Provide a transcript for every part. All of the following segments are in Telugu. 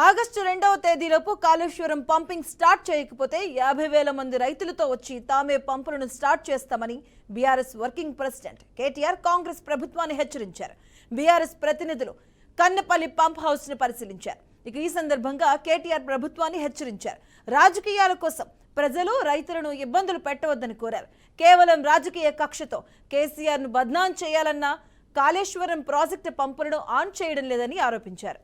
ఆగస్టు 2వ తేదీలోపు కాళేశ్వరం పంపింగ్ స్టార్ట్ చేయకపోతే 50,000 మంది రైతులతో వచ్చి తామే పంపులను స్టార్ట్ చేస్తామని BRS working president KTR Congress ప్రభుత్వాన్ని హెచ్చరించారు. బీఆర్ఎస్ ప్రతినిధులు కన్నెపల్లి పంప్ హౌస్ ని పరిశీలించారు. ఈ సందర్భంగా కేటీఆర్ ప్రభుత్వాన్ని హెచ్చరించారు. రాజకీయాల కోసం ప్రజలు రైతులను ఇబ్బందులు పెట్టవద్దని కోరారు. కేవలం రాజకీయ కక్షతో కేసీఆర్ ను బద్నాం చేయాలన్న కాళేశ్వరం ప్రాజెక్టు పంపులను ఆన్ చేయడం లేదని ఆరోపించారు.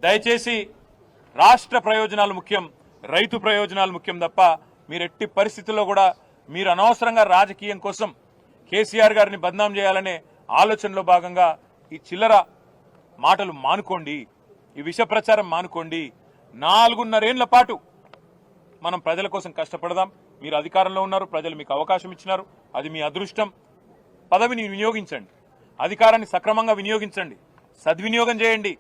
దయచేసి రాష్ట్ర ప్రయోజనాలు ముఖ్యం, రైతు ప్రయోజనాలు ముఖ్యం తప్ప మీరు ఎట్టి పరిస్థితుల్లో కూడా మీరు అనవసరంగా రాజకీయం కోసం కేసీఆర్ గారిని బద్నాం చేయాలనే ఆలోచనలో భాగంగా ఈ చిల్లర మాటలు మానుకోండి, ఈ విష ప్రచారం మానుకోండి. 4.5 ఏళ్ల పాటు మనం ప్రజల కోసం కష్టపడదాం. మీరు అధికారంలో ఉన్నారు, ప్రజలు మీకు అవకాశం ఇచ్చినారు, అది మీ అదృష్టం. పదవిని వినియోగించండి, అధికారాన్ని సక్రమంగా వినియోగించండి, సద్వినియోగం చేయండి.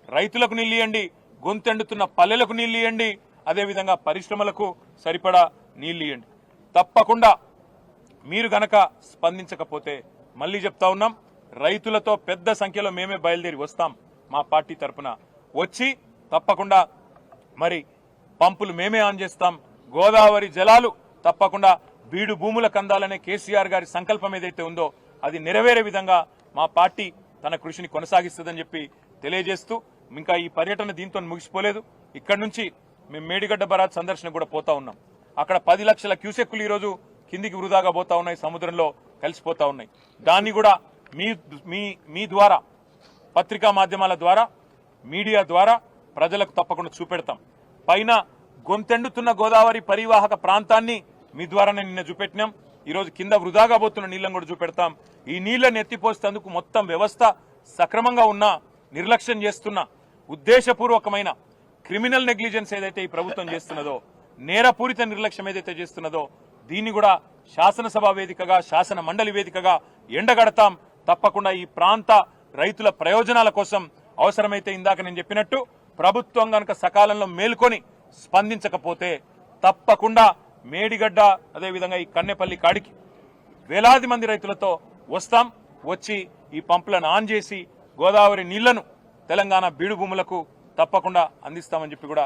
రైతులకు నీళ్ళియండి, గొంతెండుతున్న పల్లెలకు నీళ్ళియండి, అదేవిధంగా పరిశ్రమలకు సరిపడా నీళ్ళియండి. తప్పకుండా మీరు గనక స్పందించకపోతే మళ్ళీ చెప్తా ఉన్నాం, రైతులతో పెద్ద సంఖ్యలో మేమే బయలుదేరి వస్తాం. మా పార్టీ తరఫున వచ్చి తప్పకుండా మరి పంపులు మేమే ఆన్ చేస్తాం. గోదావరి జలాలు తప్పకుండా బీడు భూములకు అందాలనే కేసీఆర్ గారి సంకల్పం ఏదైతే ఉందో అది నెరవేరే విధంగా మా పార్టీ తన కృషిని కొనసాగిస్తుందని చెప్పి తెలియజేస్తూ, ఇంకా ఈ పర్యటన దీంతో ముగిసిపోలేదు. ఇక్కడి నుంచి మేము మేడిగడ్డ బరాజ్ సందర్శన కూడా పోతా ఉన్నాం. అక్కడ 10 లక్షల క్యూసెక్కులు ఈరోజు కిందికి వృధాగా పోతా ఉన్నాయి, సముద్రంలో కలిసిపోతా ఉన్నాయి. దాన్ని కూడా మీ ద్వారా, పత్రికా మాధ్యమాల ద్వారా, మీడియా ద్వారా ప్రజలకు తప్పకుండా చూపెడతాం. పైన గొంతెండుతున్న గోదావరి పరివాహక ప్రాంతాన్ని మీ ద్వారానే నిన్న చూపెట్టినాం. ఈరోజు కింద వృధాగా పోతున్న నీళ్లను కూడా చూపెడతాం. ఈ నీళ్లను ఎత్తిపోసేందుకు మొత్తం వ్యవస్థ సక్రమంగా ఉన్నా నిర్లక్ష్యం చేస్తున్న ఉద్దేశపూర్వకమైన క్రిమినల్ నెగ్లిజెన్స్ ఏదైతే ఈ ప్రభుత్వం చేస్తున్నదో, నేరపూరిత నిర్లక్ష్యం ఏదైతే చేస్తున్నదో దీన్ని కూడా శాసనసభ వేదికగా, శాసన మండలి వేదికగా ఎండగడతాం. తప్పకుండా ఈ ప్రాంత రైతుల ప్రయోజనాల కోసం అవసరమైతే ఇందాక నేను చెప్పినట్టు ప్రభుత్వం గనక సకాలంలో మేల్కొని స్పందించకపోతే తప్పకుండా మేడిగడ్డ అదేవిధంగా ఈ కన్నెపల్లి కాడికి వేలాది మంది రైతులతో వస్తాం. వచ్చి ఈ పంపులను ఆన్ చేసి గోదావరి నీళ్లను తెలంగాణ బీడు భూములకు తప్పకుండా అందిస్తామని చెప్పి కూడా